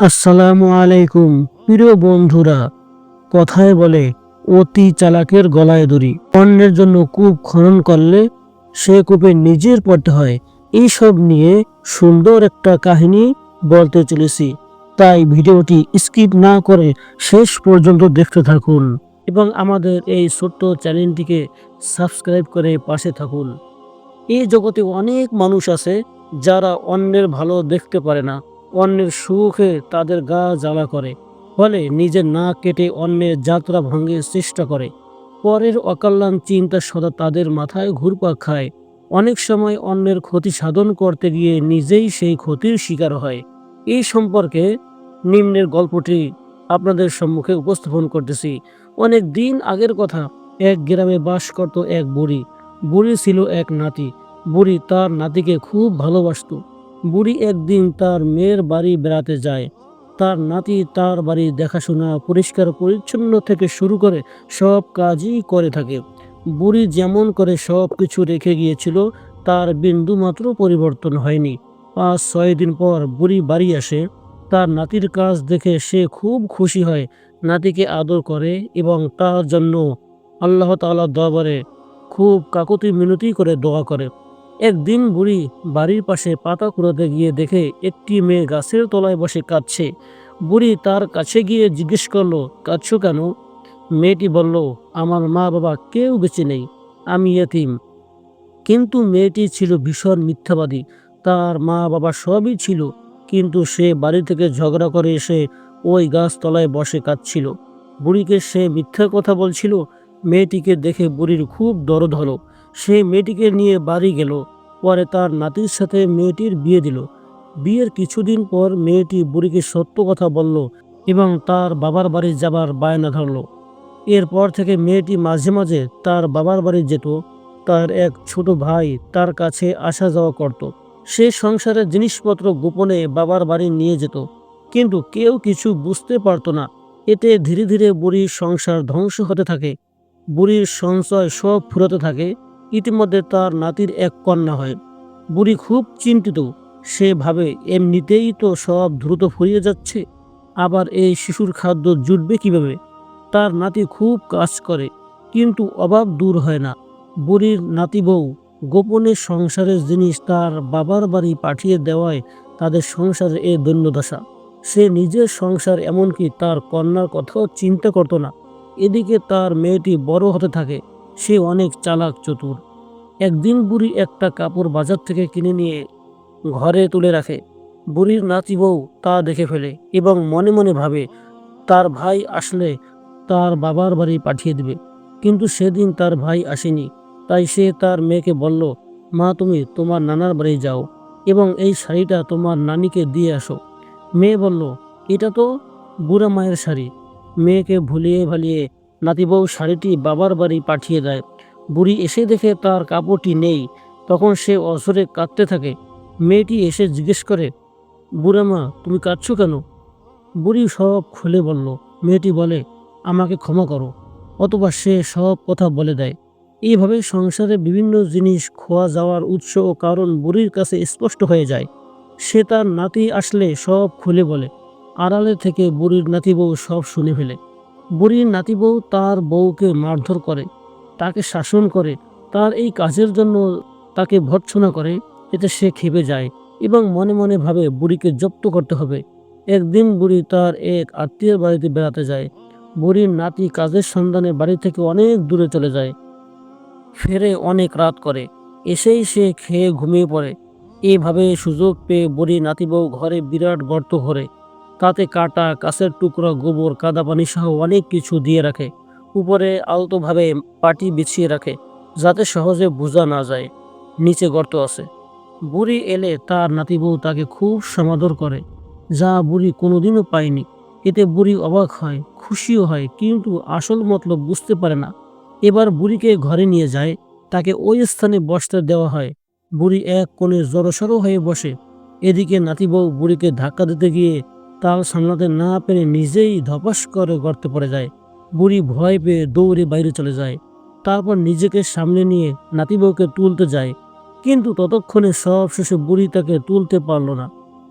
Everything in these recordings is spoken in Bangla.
আসসালামু আলাইকুম প্রিয় বন্ধুরা। কথায় বলে অতি চালাকের গলায় দড়ি। অন্যের জন্য কূপ খনন করলে সে কূপে নিজের পড়তে হয়। এইসব নিয়ে সুন্দর একটা কাহিনী বলতে চলেছি, তাই ভিডিওটি স্কিপ না করে শেষ পর্যন্ত দেখতে থাকুন এবং আমাদের এই ছোট্ট চ্যানেলটিকে সাবস্ক্রাইব করে পাশে থাকুন। এই জগতে অনেক মানুষ আছে যারা অন্যের ভালো দেখতে পারে না, অন্যের সুখে তাদের গা জ্বালা করে, ফলে নিজের নাক কেটে অন্যের যাত্রা ভঙ্গের চেষ্টা করে। পরের অকল্যাণ চিন্তা সদা তাদের মাথায় ঘুরপাক খায়। অনেক সময় অন্যের ক্ষতি সাধন করতে গিয়ে নিজেই সেই ক্ষতির শিকার হয়। এই সম্পর্কে নিম্নের গল্পটি আপনাদের সম্মুখে উপস্থাপন করতেছি। অনেক দিন আগের কথা। এক গ্রামে বাস করত এক বুড়ি। বুড়ি ছিল এক নাতি। বুড়ি তার নাতিকে খুব ভালোবাসতো। বুড়ি একদিন তার মেয়ের বাড়ি বেড়াতে যায়। তার নাতি তার বাড়ি দেখাশোনা, পরিষ্কার পরিচ্ছন্ন থেকে শুরু করে সব কাজই করে থাকে। বুড়ি যেমন করে সব কিছু রেখে গিয়েছিল তার বিন্দু মাত্র পরিবর্তন হয়নি। 5-6 দিন পর বুড়ি বাড়ি আসে। তার নাতির কাজ দেখে সে খুব খুশি হয়, নাতিকে আদর করে এবং তার জন্য আল্লাহ তাআলার দরবারে খুব কাকুতি মিনতি করে দোয়া করে। একদিন বুড়ি বাড়ির পাশে পাতা কুড়াতে গিয়ে দেখে একটি মেয়ে গাছের তলায় বসে কাঁদছে। বুড়ি তার কাছে গিয়ে জিজ্ঞেস করলো, কাঁদছো কেন? মেয়েটি বলল, আমার মা বাবা কেউ বেঁচে নেই, আমি এতিম। কিন্তু মেয়েটি ছিল ভীষণ মিথ্যাবাদী। তার মা বাবা সবই ছিল, কিন্তু সে বাড়ি থেকে ঝগড়া করে এসে ওই গাছতলায় বসে কাঁদছিল। বুড়িকে সে মিথ্যা কথা বলছিল। মেয়েটিকে দেখে বুড়ির খুব দরদ হলো। সে মেয়েটিকে নিয়ে বাড়ি গেল। পরে তার নাতির সাথে মেয়েটির বিয়ে দিল। বিয়ের কিছুদিন পর মেয়েটি বুড়িকে সত্য কথা বলল এবং তার বাবার বাড়ি যাবার বায়না ধরল। এরপর থেকে মেয়েটি মাঝে মাঝে তার বাবার বাড়ি যেত। তার এক ছোট ভাই তার কাছে আসা যাওয়া করত। সে সংসারের জিনিসপত্র গোপনে বাবার বাড়ি নিয়ে যেত, কিন্তু কেউ কিছু বুঝতে পারতো না। এতে ধীরে ধীরে বুড়ির সংসার ধ্বংস হতে থাকে। বুড়ির সঞ্চয় সব ফুরাতে থাকে। ইতিমধ্যে তার নাতির এক কন্যা হয়। বুড়ি খুব চিন্তিত। সে ভাবে, এমনিতেই তো সব দ্রুত ফুরিয়ে যাচ্ছে, আবার এই শিশুর খাদ্য জুটবে কিভাবে? তার নাতি খুব কাজ করে, কিন্তু অভাব দূর হয় না। বুড়ির নাতি বউ গোপনে সংসারের জিনিস তার বাবার বাড়ি পাঠিয়ে দেওয়ায় তাদের সংসারে এ দৈন্যদশা। সে নিজের সংসার, এমনকি তার কন্যার কথাও চিন্তা করতো না। এদিকে তার মেয়েটি বড় হতে থাকে। সে অনেক চালাক চতুর। একদিন বুড়ি একটা কাপড় বাজার থেকে কিনে নিয়ে ঘরে তুলে রাখে। বুড়ির নাতি বউ তা দেখে ফেলে এবং মনে মনে ভাবে, তার ভাই আসলে তার বাবার বাড়ি পাঠিয়ে দিবে। কিন্তু সেদিন তার ভাই আসেনি। তাই সে তার মেয়েকে বলল, মা, তুমি তোমার নানার বাড়ি যাও এবং এই শাড়িটা তোমার নানিকে দিয়ে আসো। মেয়ে বলল, এটা তো বুড়া মায়ের শাড়ি। মেয়েকে ভুলিয়ে ভালিয়ে নাতি বউ শাড়িটি বাবার বাড়ি পাঠিয়ে দেয়। বুড়ি এসে দেখে তার কাপড়টি নেই। তখন সে অঝরে কাঁদতে থাকে। মেয়েটি এসে জিজ্ঞেস করে, বুড়া মা, তুমি কাঁদছো কেন? বুড়ি সব খুলে বলল। মেয়েটি বলে, আমাকে ক্ষমা করো। অতঃপর সে সব কথা বলে দেয়। এইভাবে সংসারে বিভিন্ন জিনিস খোয়া যাওয়ার উৎস ও কারণ বুড়ির কাছে স্পষ্ট হয়ে যায়। সে তার নাতি আসলে সব খুলে বলে। আড়ালে থেকে বুড়ির নাতি বউ সব শুনে ফেলে। বুড়ির নাতি বউ তার বউকে মারধর করে, তাকে শাসন করে, তার এই কাজের জন্য তাকে ভর্ৎসনা করে। এতে সে ক্ষেপে যায় এবং মনে মনে ভাবে বুড়িকে জব্দ করতে হবে। একদিন বুড়ি তার এক আত্মীয়ের বাড়িতে বেড়াতে যায়। বুড়ির নাতি কাজের সন্ধানে বাড়ি থেকে অনেক দূরে চলে যায়। ফেরে অনেক রাত করে। এসেই সে খেয়ে ঘুমিয়ে পড়ে। এভাবে সুযোগ পেয়ে বুড়ি নাতি বউ ঘরে বিরাট গর্ত করে। তাতে কাটা, কাছের টুকরা, গোবর, কাদা পানি সহ অনেক কিছু দিয়ে রাখে। উপরে আলতোভাবে পাটি বিছিয়ে রাখে, যাতে সহজে বোঝা না যায় নিচে গর্ত আছে। বুড়ি এলে তার নাতি বউ তাকে খুব সমাদর করে, যা বুড়ি কোনোদিনও পায়নি। এতে বুড়ি অবাক হয়, খুশিও হয়, কিন্তু আসল মতলব বুঝতে পারে না। এবার বুড়িকে ঘরে নিয়ে যায়। তাকে ওই স্থানে বসতে দেওয়া হয়। বুড়ি এক কোণে জড়সড় হয়ে বসে। এদিকে নাতি বউ বুড়িকে ধাক্কা দিতে গিয়ে তাল সামলাতে না পেরে নিজেই ধপাস করে গর্তে পড়ে যায়। বুড়ি ভয় পেয়ে দৌড়ে বাইরে চলে যায়। তারপর নিজেকে সামনে নিয়ে নাতি বউকে তুলতে যায়, কিন্তু ততক্ষণে সব শেষে বুড়ি তাকে তুলতে পারল না।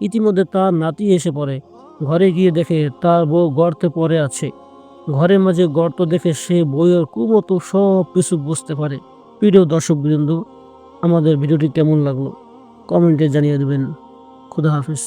ইতিমধ্যে তার নাতি এসে পড়ে। ঘরে গিয়ে দেখে তার বউ গর্তে পড়ে আছে। ঘরের মাঝে গর্ত দেখে সে বউয়ের কুমতো সব কিছু বুঝতে পারে। প্রিয় দর্শকবৃন্দ, আমাদের ভিডিওটি কেমন লাগলো কমেন্টে জানিয়ে দেবেন। খুদা হাফেজ।